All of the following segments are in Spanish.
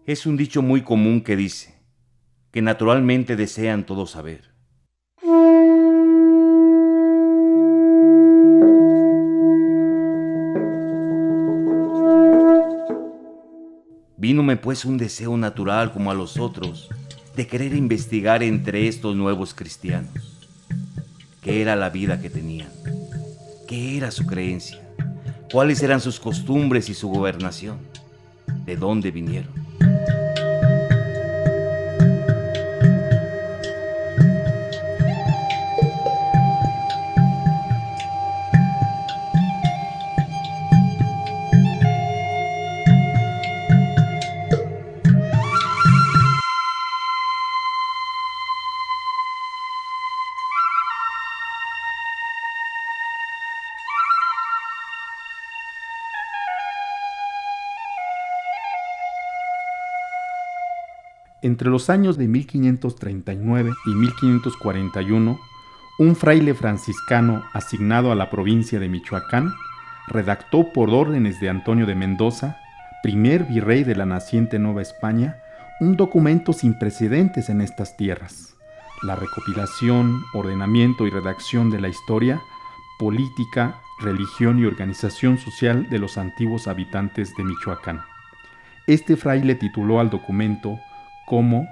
Es un dicho muy común que dice que naturalmente desean todo saber. Vínome pues un deseo natural como a los otros de querer investigar entre estos nuevos cristianos qué era la vida que tenían, qué era su creencia, cuáles eran sus costumbres y su gobernación, de dónde vinieron. Entre los años de 1539 y 1541, un fraile franciscano asignado a la provincia de Michoacán redactó por órdenes de Antonio de Mendoza, primer virrey de la naciente Nueva España, un documento sin precedentes en estas tierras: la recopilación, ordenamiento y redacción de la historia, política, religión y organización social de los antiguos habitantes de Michoacán. Este fraile tituló al documento como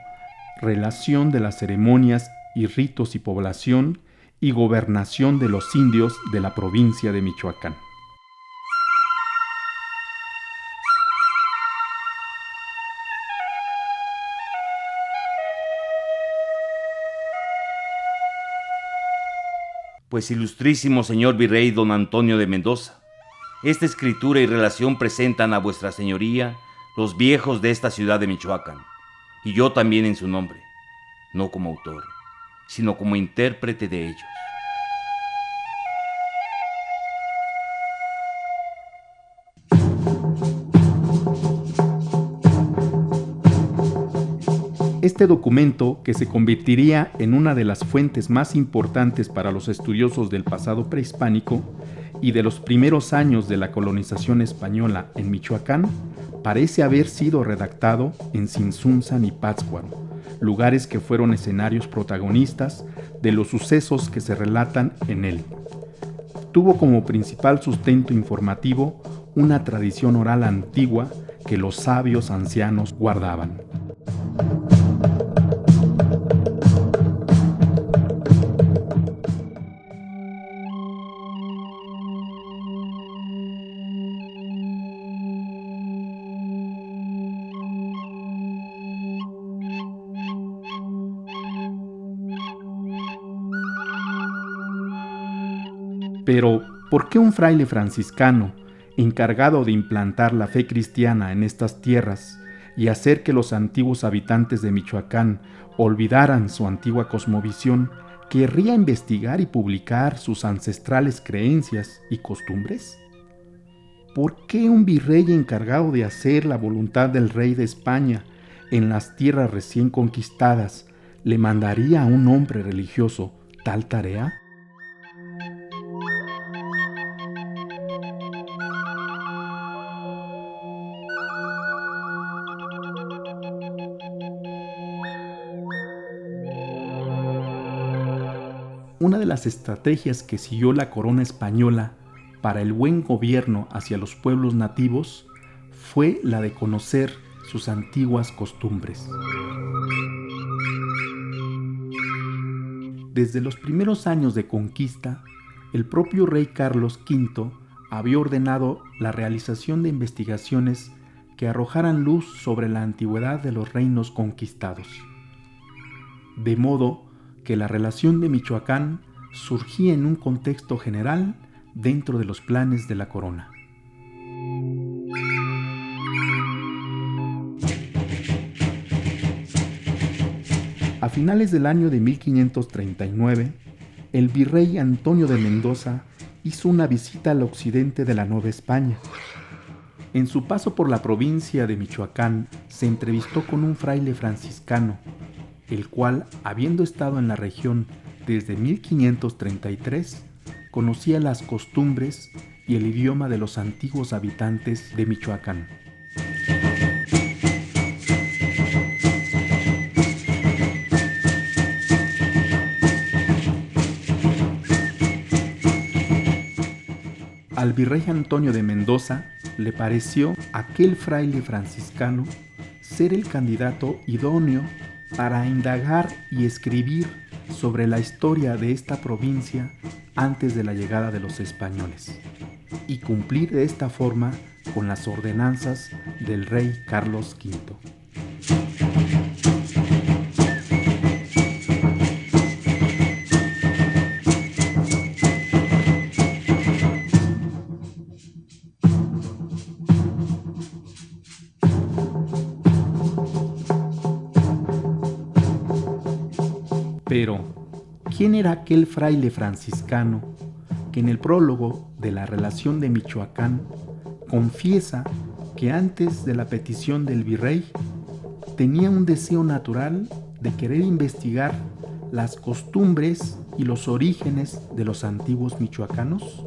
Relación de las ceremonias y ritos y población y gobernación de los indios de la provincia de Michoacán. Pues ilustrísimo señor virrey don Antonio de Mendoza, esta escritura y relación presentan a vuestra señoría los viejos de esta ciudad de Michoacán, y yo también en su nombre, no como autor, sino como intérprete de ellos. Este documento, que se convertiría en una de las fuentes más importantes para los estudiosos del pasado prehispánico y de los primeros años de la colonización española en Michoacán, parece haber sido redactado en Tzintzuntzan y Pátzcuaro, lugares que fueron escenarios protagonistas de los sucesos que se relatan en él. Tuvo como principal sustento informativo una tradición oral antigua que los sabios ancianos guardaban. Pero, ¿por qué un fraile franciscano, encargado de implantar la fe cristiana en estas tierras y hacer que los antiguos habitantes de Michoacán olvidaran su antigua cosmovisión, querría investigar y publicar sus ancestrales creencias y costumbres? ¿Por qué un virrey encargado de hacer la voluntad del rey de España en las tierras recién conquistadas le mandaría a un hombre religioso tal tarea? Una de las estrategias que siguió la corona española para el buen gobierno hacia los pueblos nativos fue la de conocer sus antiguas costumbres. Desde los primeros años de conquista, el propio rey Carlos V había ordenado la realización de investigaciones que arrojaran luz sobre la antigüedad de los reinos conquistados. De modo que la relación de Michoacán surgía en un contexto general dentro de los planes de la corona. A finales del año de 1539, el virrey Antonio de Mendoza hizo una visita al occidente de la Nueva España. En su paso por la provincia de Michoacán, se entrevistó con un fraile franciscano, el cual, habiendo estado en la región desde 1533, conocía las costumbres y el idioma de los antiguos habitantes de Michoacán. Al virrey Antonio de Mendoza le pareció aquel fraile franciscano ser el candidato idóneo para indagar y escribir sobre la historia de esta provincia antes de la llegada de los españoles y cumplir de esta forma con las ordenanzas del rey Carlos V. Pero, ¿quién era aquel fraile franciscano que en el prólogo de la relación de Michoacán confiesa que antes de la petición del virrey tenía un deseo natural de querer investigar las costumbres y los orígenes de los antiguos michoacanos?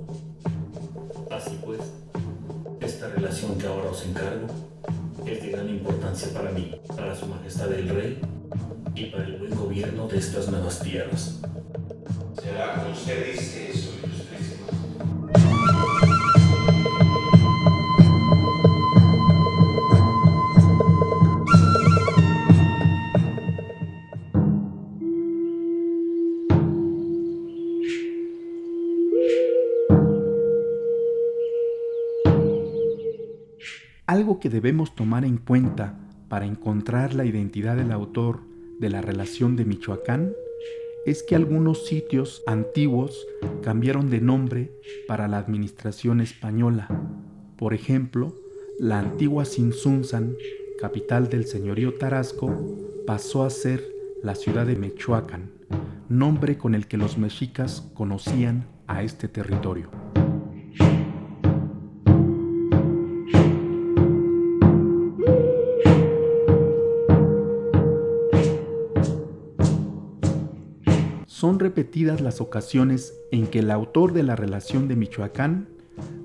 Así pues, esta relación que ahora os encargo es de gran importancia para mí, para su majestad el rey y para el buen gobierno de estas nuevas tierras. ¿Será como usted dice eso, ilustrísimo? Algo que debemos tomar en cuenta para encontrar la identidad del autor de la relación de Michoacán es que algunos sitios antiguos cambiaron de nombre para la administración española. Por ejemplo, la antigua Tzintzuntzan, capital del señorío Tarasco, pasó a ser la ciudad de Mechoacán, nombre con el que los mexicas conocían a este territorio. Son repetidas las ocasiones en que el autor de la relación de Michoacán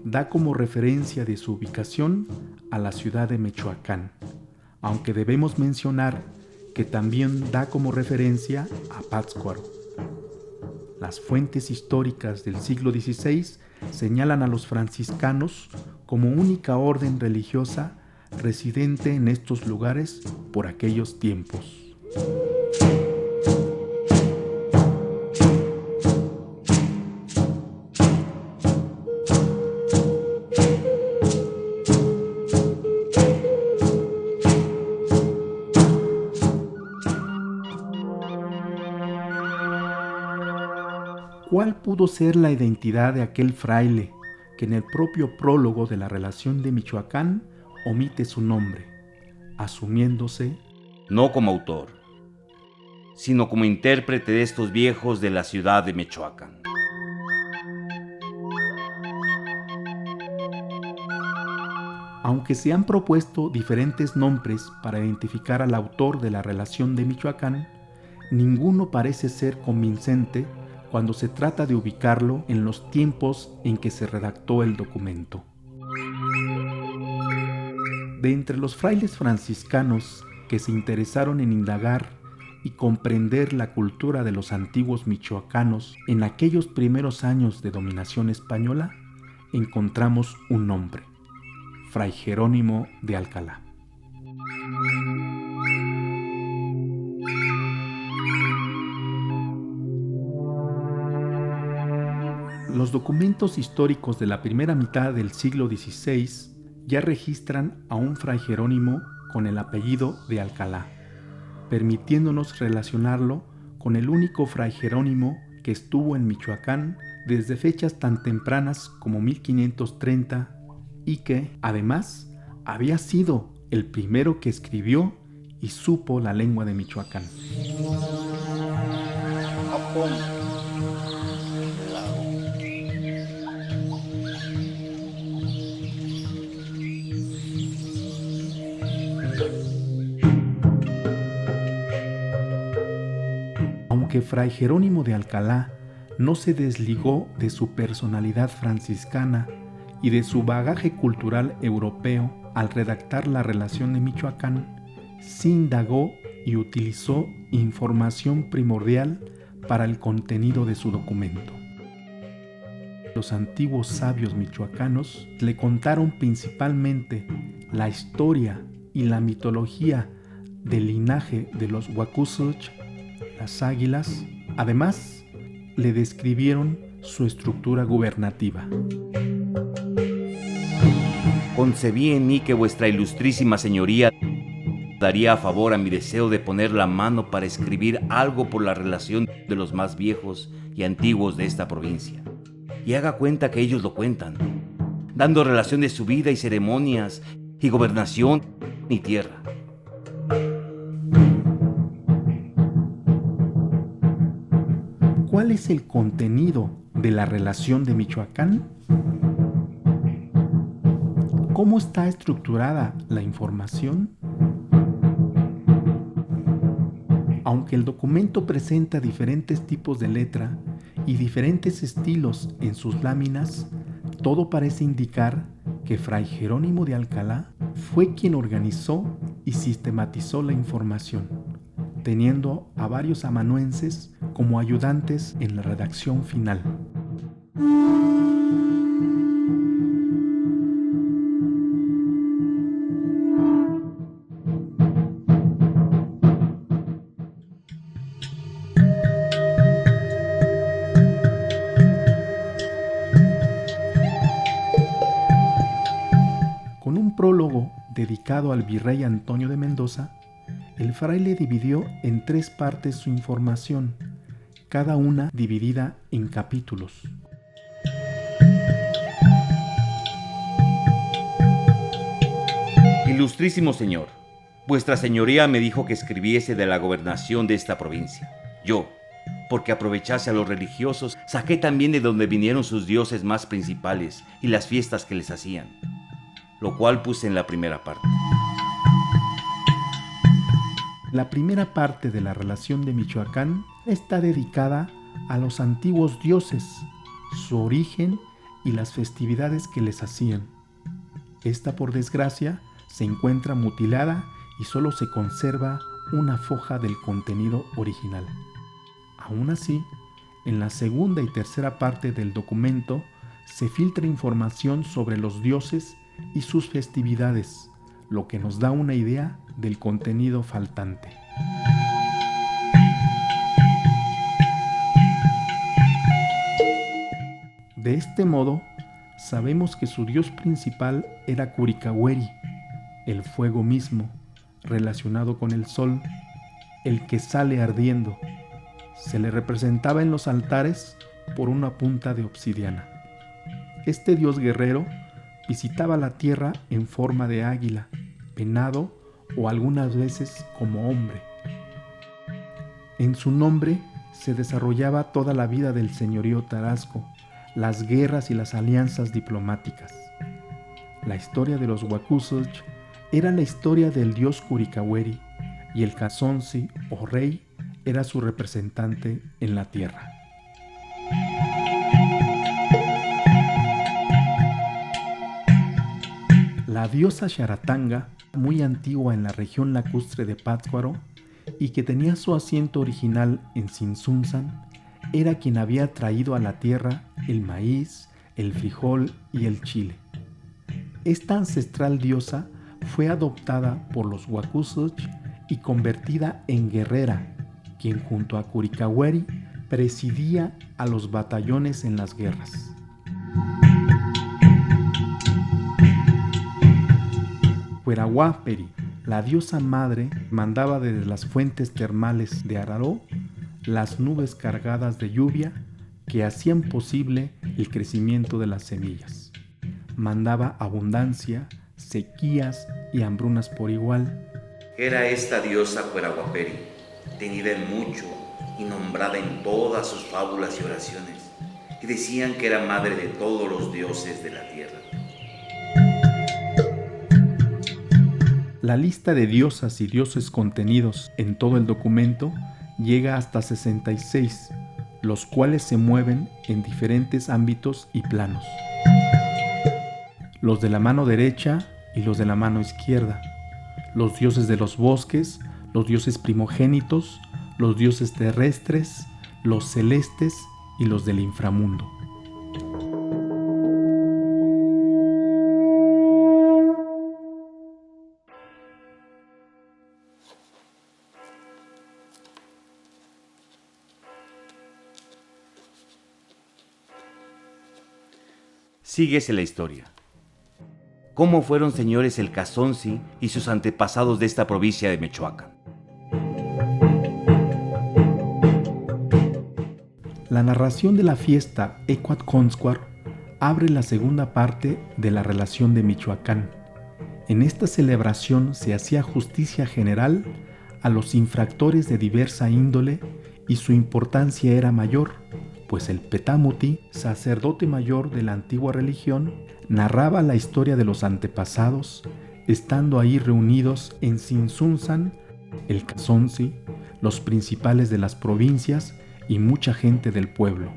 da como referencia de su ubicación a la ciudad de Mechoacán, aunque debemos mencionar que también da como referencia a Pátzcuaro. Las fuentes históricas del siglo XVI señalan a los franciscanos como única orden religiosa residente en estos lugares por aquellos tiempos. ¿Cuál pudo ser la identidad de aquel fraile que en el propio prólogo de la relación de Michoacán omite su nombre, asumiéndose No como autor, sino como intérprete de estos viejos de la ciudad de Michoacán? Aunque se han propuesto diferentes nombres para identificar al autor de la relación de Michoacán, ninguno parece ser convincente cuando se trata de ubicarlo en los tiempos en que se redactó el documento. De entre los frailes franciscanos que se interesaron en indagar y comprender la cultura de los antiguos michoacanos en aquellos primeros años de dominación española, encontramos un nombre: Fray Jerónimo de Alcalá. Los documentos históricos de la primera mitad del siglo XVI ya registran a un Fray Jerónimo con el apellido de Alcalá, permitiéndonos relacionarlo con el único Fray Jerónimo que estuvo en Michoacán desde fechas tan tempranas como 1530 y que, además, había sido el primero que escribió y supo la lengua de Michoacán. Aunque Fray Jerónimo de Alcalá no se desligó de su personalidad franciscana y de su bagaje cultural europeo al redactar la relación de Michoacán, sí indagó y utilizó información primordial para el contenido de su documento. Los antiguos sabios michoacanos le contaron principalmente la historia y la mitología del linaje de los Huacuzulch, las águilas. Además, le describieron su estructura gubernativa. Concebí en mí que vuestra ilustrísima señoría daría a favor a mi deseo de poner la mano para escribir algo por la relación de los más viejos y antiguos de esta provincia, y haga cuenta que ellos lo cuentan, dando relación de su vida y ceremonias y gobernación y tierra. ¿Cuál es el contenido de la relación de Michoacán? ¿Cómo está estructurada la información? Aunque el documento presenta diferentes tipos de letra y diferentes estilos en sus láminas, todo parece indicar que Fray Jerónimo de Alcalá fue quien organizó y sistematizó la información, teniendo a varios amanuenses como ayudantes en la redacción final. Con un prólogo dedicado al virrey Antonio de Mendoza, el fraile dividió en 3 partes su información, cada una dividida en capítulos. Ilustrísimo señor, vuestra señoría me dijo que escribiese de la gobernación de esta provincia. Yo, porque aprovechase a los religiosos, saqué también de donde vinieron sus dioses más principales y las fiestas que les hacían, lo cual puse en la primera parte. La primera parte de la relación de Michoacán está dedicada a los antiguos dioses, su origen y las festividades que les hacían. Esta, por desgracia, se encuentra mutilada y solo se conserva una foja del contenido original. Aún así, en la segunda y tercera parte del documento se filtra información sobre los dioses y sus festividades, lo que nos da una idea del contenido faltante. De este modo, sabemos que su dios principal era Curicahueri, el fuego mismo, relacionado con el sol, el que sale ardiendo. Se le representaba en los altares por una punta de obsidiana. Este dios guerrero visitaba la tierra en forma de águila, venado o algunas veces como hombre. En su nombre se desarrollaba toda la vida del señorío tarasco, las guerras y las alianzas diplomáticas. La historia de los Huacuzulch era la historia del dios Curicahueri y el Cazonzi o rey era su representante en la tierra. La diosa Xaratanga, muy antigua en la región lacustre de Pátzcuaro y que tenía su asiento original en Tzintzuntzan, era quien había traído a la tierra el maíz, el frijol y el chile. Esta ancestral diosa fue adoptada por los Huacuzulch y convertida en guerrera, quien junto a Curicahueri presidía a los batallones en las guerras. Huerahuaperi, la diosa madre, mandaba desde las fuentes termales de Araró las nubes cargadas de lluvia que hacían posible el crecimiento de las semillas. Mandaba abundancia, sequías y hambrunas por igual. Era esta diosa Huerahuaperi, tenida en mucho y nombrada en todas sus fábulas y oraciones, y decían que era madre de todos los dioses de la tierra. La lista de diosas y dioses contenidos en todo el documento llega hasta 66, los cuales se mueven en diferentes ámbitos y planos. Los de la mano derecha y los de la mano izquierda, los dioses de los bosques, los dioses primogénitos, los dioses terrestres, los celestes y los del inframundo. Síguese la historia. ¿Cómo fueron señores el Cazonsi y sus antepasados de esta provincia de Michoacán? La narración de la fiesta Ecuatcóntzcuar abre la segunda parte de la relación de Michoacán. En esta celebración se hacía justicia general a los infractores de diversa índole y su importancia era mayor, pues el Petamuti, sacerdote mayor de la antigua religión, narraba la historia de los antepasados, estando ahí reunidos en Tzintzuntzan, el Cazonsi, los principales de las provincias y mucha gente del pueblo.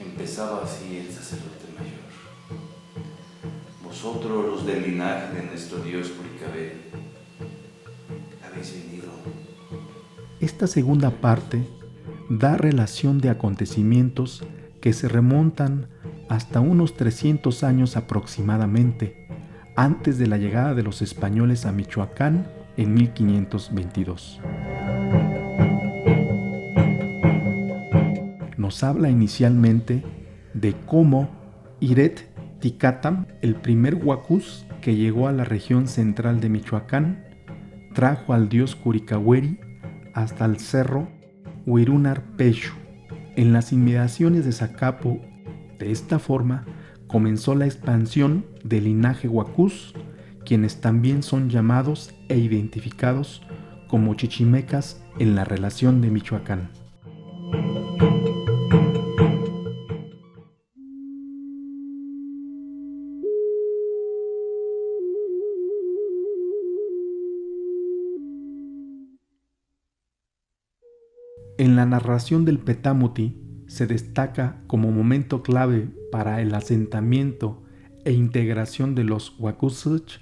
Empezaba así el sacerdote mayor. Vosotros, los del linaje de nuestro Dios Curicavel, habéis venido. Esta segunda parte da relación de acontecimientos que se remontan hasta unos 300 años aproximadamente, antes de la llegada de los españoles a Michoacán en 1522. Nos habla inicialmente de cómo Iret Ticatam, el primer huacús que llegó a la región central de Michoacán, trajo al dios Curicahueri hasta el cerro Huirunar Pechu, en las inmediaciones de Zacapu. De esta forma comenzó la expansión del linaje huacús, quienes también son llamados e identificados como chichimecas en la relación de Michoacán. En la narración del Petamuti se destaca como momento clave para el asentamiento e integración de los Huacúzich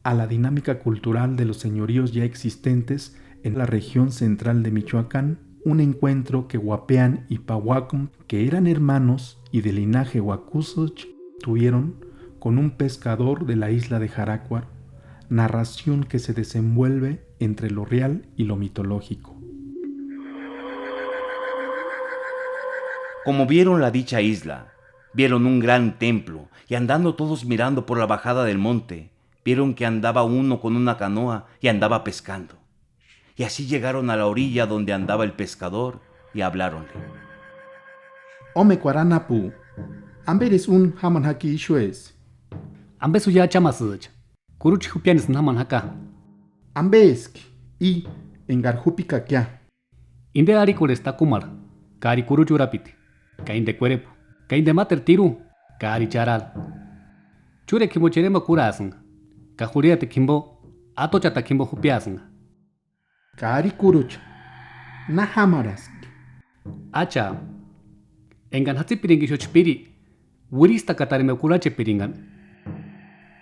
a la dinámica cultural de los señoríos ya existentes en la región central de Michoacán, un encuentro que Huapeán y Pahuacum, que eran hermanos y de linaje Huacúzich, tuvieron con un pescador de la isla de Jarácuaro, narración que se desenvuelve entre lo real y lo mitológico. Como vieron la dicha isla, vieron un gran templo, y andando todos mirando por la bajada del monte, vieron que andaba uno con una canoa y andaba pescando. Y así llegaron a la orilla donde andaba el pescador y habláronle. Ome Cuaranapu, amberes un hamanhaki ishues. Ambe suya chamasich. Kuruchi hupianis naman haka. Ambesk y engarjupika kya. Inde arikules takumar. Kari kuruchu rapiti. Kainde cuerpo. Kainde mater tiru. Kari charal. Chure kimbo cherema kurasan. Kajuria te kimbo. Ato chata kimbo hupiasan. Kari kurucha. Nahamaras. Acha. Engan hatzipiringi xochpiri. Wurista katarime kurache piringan.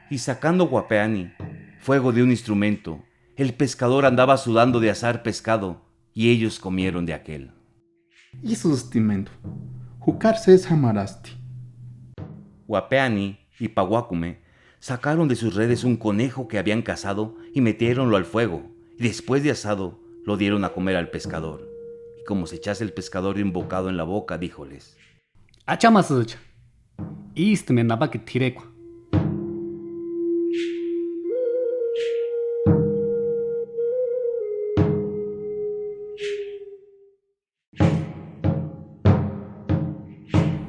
Y sacando Guapeani, fuego de un instrumento, el pescador andaba sudando de asar pescado, y ellos comieron de aquel. Y sustimento. Jucarse es hamarasti. Guapeani y Pahuacume sacaron de sus redes un conejo que habían cazado y metiéronlo al fuego, y después de asado lo dieron a comer al pescador. Y como se echase el pescador de un bocado en la boca, díjoles: Achamasich. Istme nabaki tirekwa.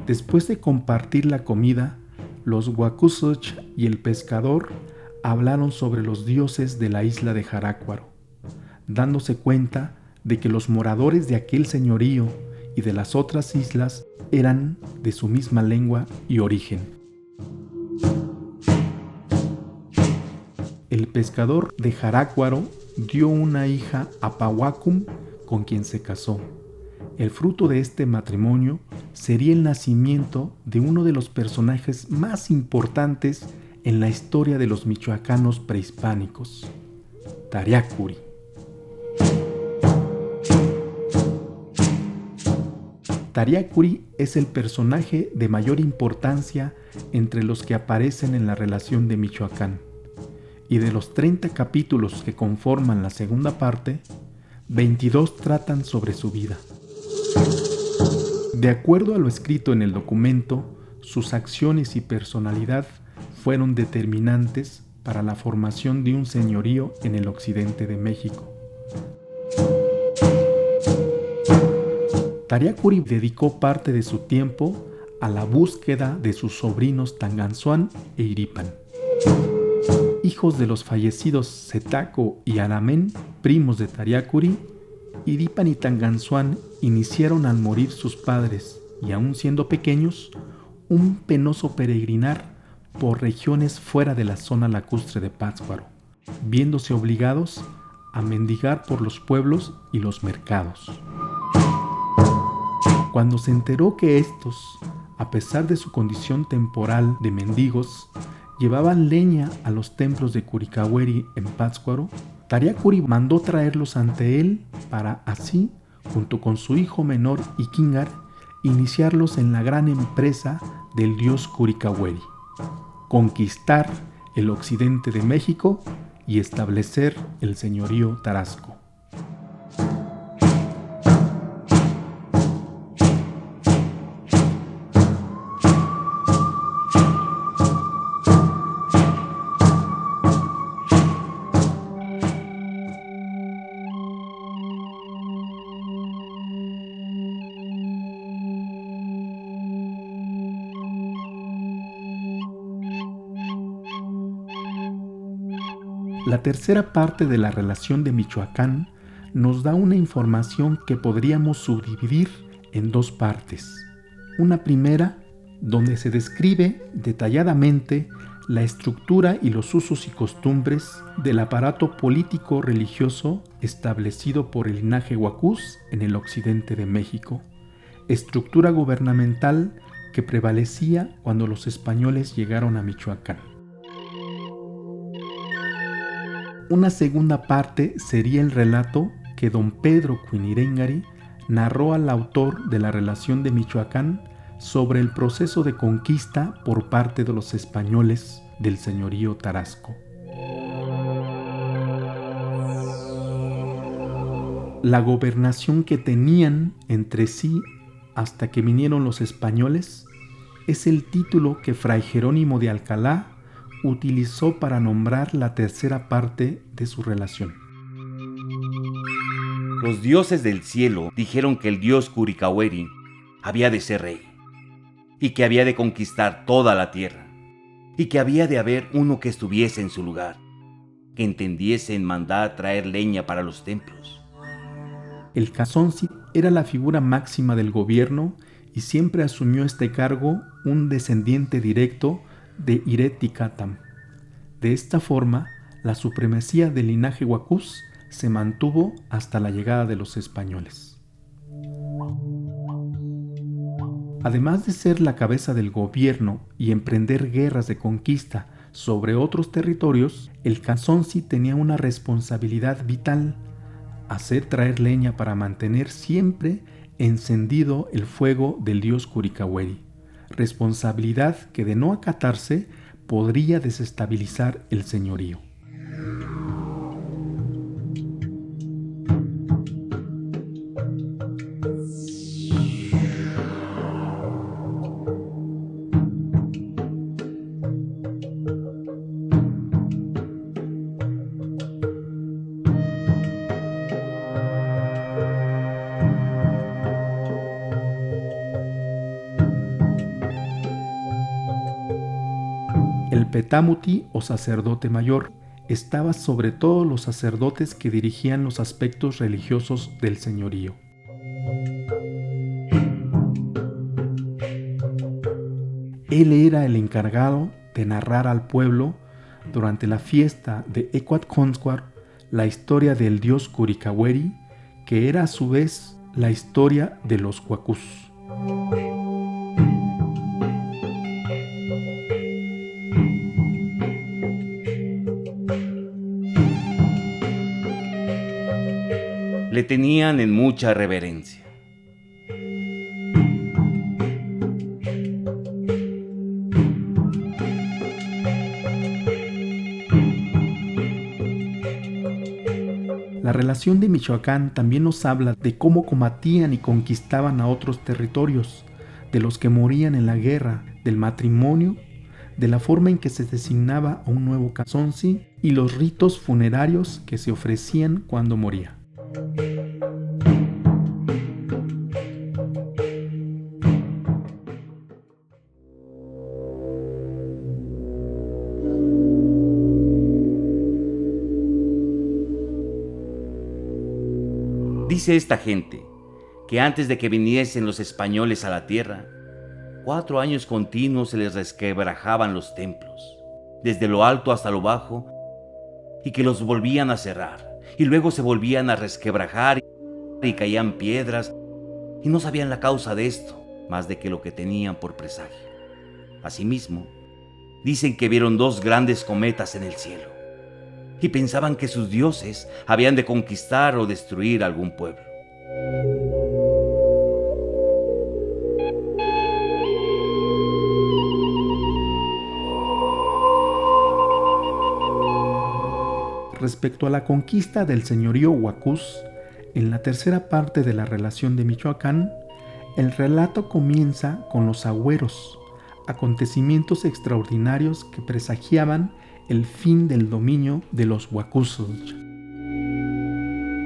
Después de compartir la comida, los Huacúzich y el pescador hablaron sobre los dioses de la isla de Jarácuaro, dándose cuenta de que los moradores de aquel señorío y de las otras islas eran de su misma lengua y origen. El pescador de Jarácuaro dio una hija a Pahuacum, con quien se casó. El fruto de este matrimonio sería el nacimiento de uno de los personajes más importantes en la historia de los michoacanos prehispánicos, Tariacuri. Tariacuri es el personaje de mayor importancia entre los que aparecen en la relación de Michoacán. y de los 30 capítulos que conforman la segunda parte, 22 tratan sobre su vida. De acuerdo a lo escrito en el documento, sus acciones y personalidad fueron determinantes para la formación de un señorío en el occidente de México. Tariacuri dedicó parte de su tiempo a la búsqueda de sus sobrinos Tanganzuan e Iripan, hijos de los fallecidos Setaco y Aramén, primos de Tariacuri. Iripan y Tanganzuan iniciaron al morir sus padres y aún siendo pequeños, un penoso peregrinar por regiones fuera de la zona lacustre de Pátzcuaro, viéndose obligados a mendigar por los pueblos y los mercados. Cuando se enteró que estos, a pesar de su condición temporal de mendigos, llevaban leña a los templos de Curicahueri en Pátzcuaro, Tariacuri mandó traerlos ante él para así, junto con su hijo menor Iquíngar, iniciarlos en la gran empresa del dios Curicahueri, conquistar el occidente de México y establecer el señorío Tarasco. La tercera parte de la relación de Michoacán nos da una información que podríamos subdividir en dos partes. Una primera, donde se describe detalladamente la estructura y los usos y costumbres del aparato político-religioso establecido por el linaje huacús en el occidente de México, estructura gubernamental que prevalecía cuando los españoles llegaron a Michoacán. Una segunda parte sería el relato que don Pedro Cuiniréngari narró al autor de la relación de Michoacán sobre el proceso de conquista por parte de los españoles del señorío Tarasco. La gobernación que tenían entre sí hasta que vinieron los españoles es el título que Fray Jerónimo de Alcalá utilizó para nombrar la tercera parte de su relación. Los dioses del cielo dijeron que el dios Curicahueri había de ser rey, y que había de conquistar toda la tierra, y que había de haber uno que estuviese en su lugar, que entendiese en mandar traer leña para los templos. El Cazonsi era la figura máxima del gobierno y siempre asumió este cargo un descendiente directo de Ireticatam. De esta forma, la supremacía del linaje huacús se mantuvo hasta la llegada de los españoles. Además de ser la cabeza del gobierno y emprender guerras de conquista sobre otros territorios, el Cazonsi tenía una responsabilidad vital: hacer traer leña para mantener siempre encendido el fuego del dios Curicahueri, responsabilidad que de no acatarse podría desestabilizar el señorío. El Petamuti o sacerdote mayor estaba sobre todos los sacerdotes que dirigían los aspectos religiosos del señorío. Él era el encargado de narrar al pueblo durante la fiesta de Ecuatcóntzcuar la historia del dios Curicahueri, que era a su vez la historia de los huacús. Le tenían en mucha reverencia. relación de Michoacán también nos habla de cómo combatían y conquistaban a otros territorios, de los que morían en la guerra, del matrimonio, de la forma en que se designaba a un nuevo Cazonsi y los ritos funerarios que se ofrecían cuando moría. Dice esta gente que antes de que viniesen los españoles a la tierra, 4 años continuos se les resquebrajaban los templos, desde lo alto hasta lo bajo, y que los volvían a cerrar, y luego se volvían a resquebrajar y caían piedras, y no sabían la causa de esto, más de que lo que tenían por presagio. Asimismo, dicen que vieron 2 grandes cometas en el cielo, y pensaban que sus dioses habían de conquistar o destruir algún pueblo. Respecto a la conquista del señorío Huacús, en la tercera parte de la relación de Michoacán, el relato comienza con los agüeros, acontecimientos extraordinarios que presagiaban el fin del dominio de los Huacúzotl.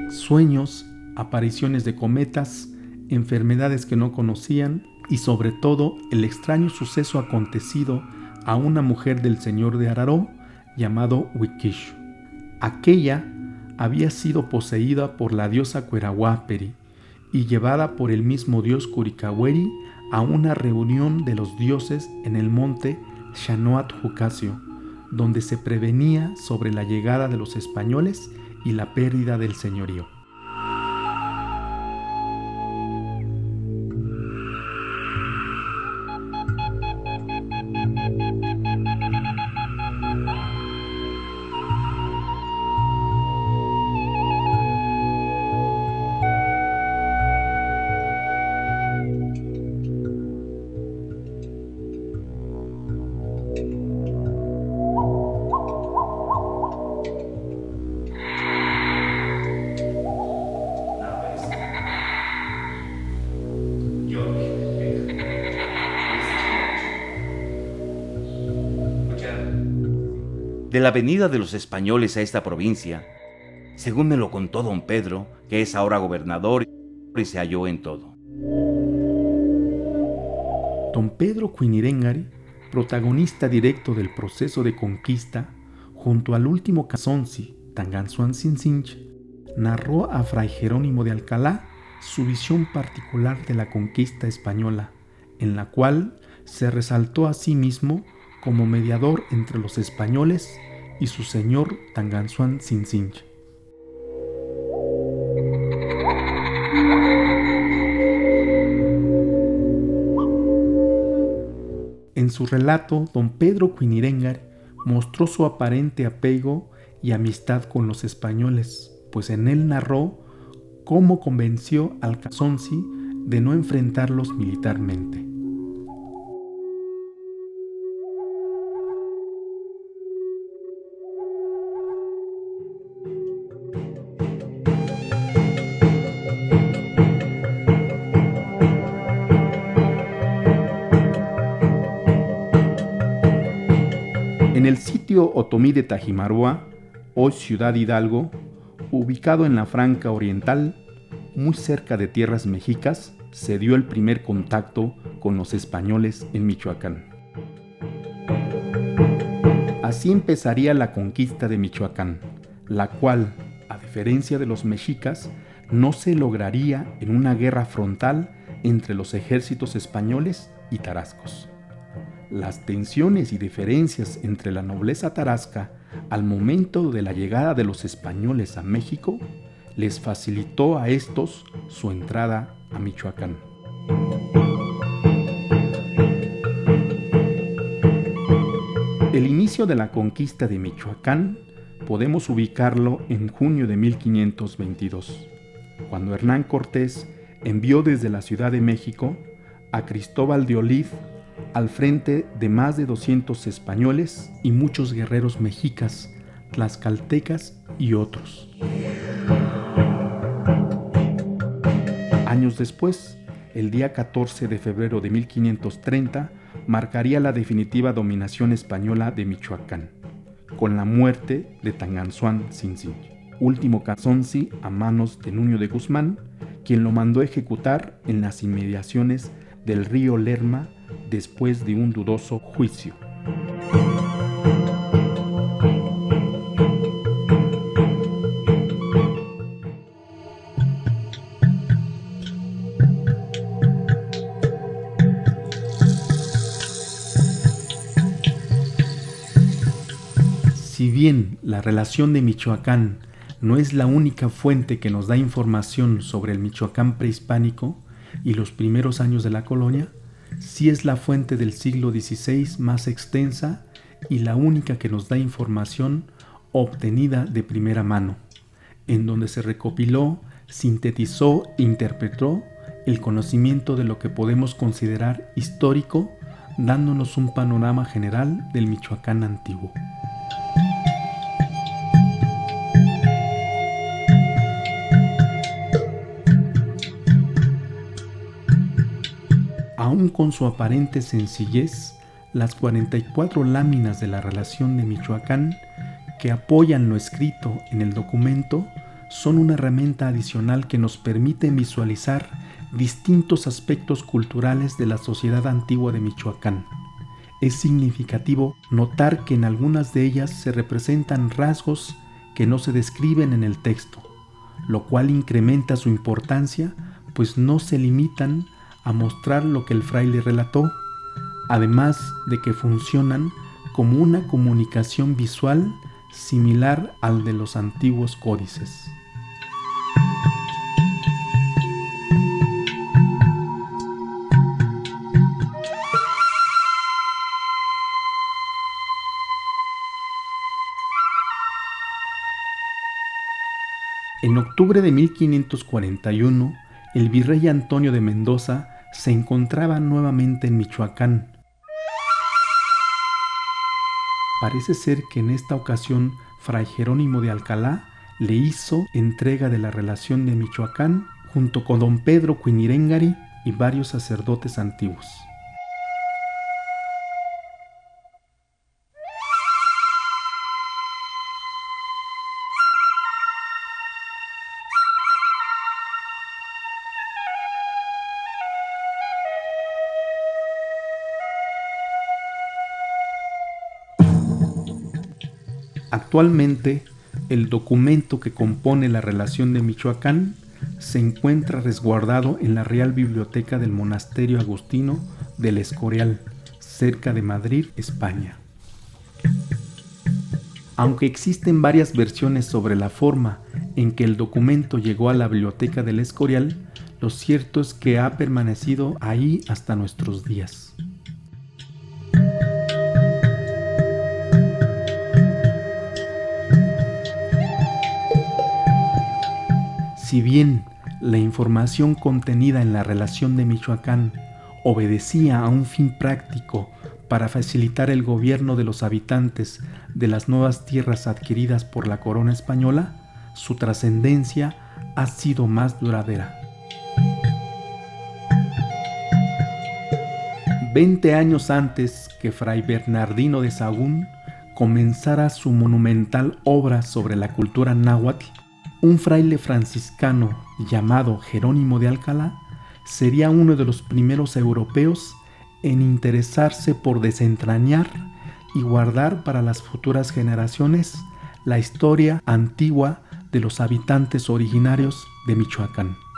Sueños, apariciones de cometas, enfermedades que no conocían y sobre todo el extraño suceso acontecido a una mujer del señor de Araró llamado Huiquish. Aquella había sido poseída por la diosa Cuerahuaperi y llevada por el mismo dios Curicahueri a una reunión de los dioses en el monte Xanoat Jucasio, donde se prevenía sobre la llegada de los españoles y la pérdida del señorío. De la venida de los españoles a esta provincia, según me lo contó don Pedro, que es ahora gobernador y se halló en todo. Don Pedro Cuinirengari, protagonista directo del proceso de conquista, junto al último Cazonsi, Tanganzuan Tzintzintl, narró a Fray Jerónimo de Alcalá su visión particular de la conquista española, en la cual se resaltó a sí mismo como mediador entre los españoles y su señor Tanganzuan Tzintzintl. En su relato, don Pedro Cuinirengari mostró su aparente apego y amistad con los españoles, pues en él narró cómo convenció al Cazonsi de no enfrentarlos militarmente. En el sitio otomí de Tajimaroa, hoy Ciudad Hidalgo, ubicado en la Franca Oriental, muy cerca de tierras mexicas, se dio el primer contacto con los españoles en Michoacán. Así empezaría la conquista de Michoacán, la cual, a diferencia de los mexicas, no se lograría en una guerra frontal entre los ejércitos españoles y tarascos. Las tensiones y diferencias entre la nobleza tarasca al momento de la llegada de los españoles a México les facilitó a estos su entrada a Michoacán. El inicio de la conquista de Michoacán podemos ubicarlo en junio de 1522, cuando Hernán Cortés envió desde la Ciudad de México a Cristóbal de Olid al frente de más de 200 españoles y muchos guerreros mexicas, tlaxcaltecas y otros. años después, el día 14 de febrero de 1530, marcaría la definitiva dominación española de Michoacán, con la muerte de Tanganzuán Tzintzin, último Cazonzi a manos de Nuño de Guzmán, quien lo mandó ejecutar en las inmediaciones del río Lerma después de un dudoso juicio. Si bien la relación de Michoacán no es la única fuente que nos da información sobre el Michoacán prehispánico y los primeros años de la colonia, sí es la fuente del siglo XVI más extensa y la única que nos da información obtenida de primera mano, en donde se recopiló, sintetizó e interpretó el conocimiento de lo que podemos considerar histórico, dándonos un panorama general del Michoacán antiguo. Aún con su aparente sencillez, las 44 láminas de la relación de Michoacán que apoyan lo escrito en el documento son una herramienta adicional que nos permite visualizar distintos aspectos culturales de la sociedad antigua de Michoacán. Es significativo notar que en algunas de ellas se representan rasgos que no se describen en el texto, lo cual incrementa su importancia, pues no se limitan a mostrar lo que el fraile relató, además de que funcionan como una comunicación visual similar al de los antiguos códices. En octubre de 1541, el virrey Antonio de Mendoza se encontraba nuevamente en Michoacán. Parece ser que en esta ocasión Fray Jerónimo de Alcalá le hizo entrega de la relación de Michoacán junto con don Pedro Cuinirengari y varios sacerdotes antiguos. Actualmente, el documento que compone la relación de Michoacán se encuentra resguardado en la Real Biblioteca del Monasterio Agustino del Escorial, cerca de Madrid, España. Aunque existen varias versiones sobre la forma en que el documento llegó a la Biblioteca del Escorial, lo cierto es que ha permanecido ahí hasta nuestros días. Si bien la información contenida en la relación de Michoacán obedecía a un fin práctico para facilitar el gobierno de los habitantes de las nuevas tierras adquiridas por la corona española, su trascendencia ha sido más duradera. 20 años antes que Fray Bernardino de Sahagún comenzara su monumental obra sobre la cultura náhuatl, un fraile franciscano llamado Jerónimo de Alcalá sería uno de los primeros europeos en interesarse por desentrañar y guardar para las futuras generaciones la historia antigua de los habitantes originarios de Michoacán.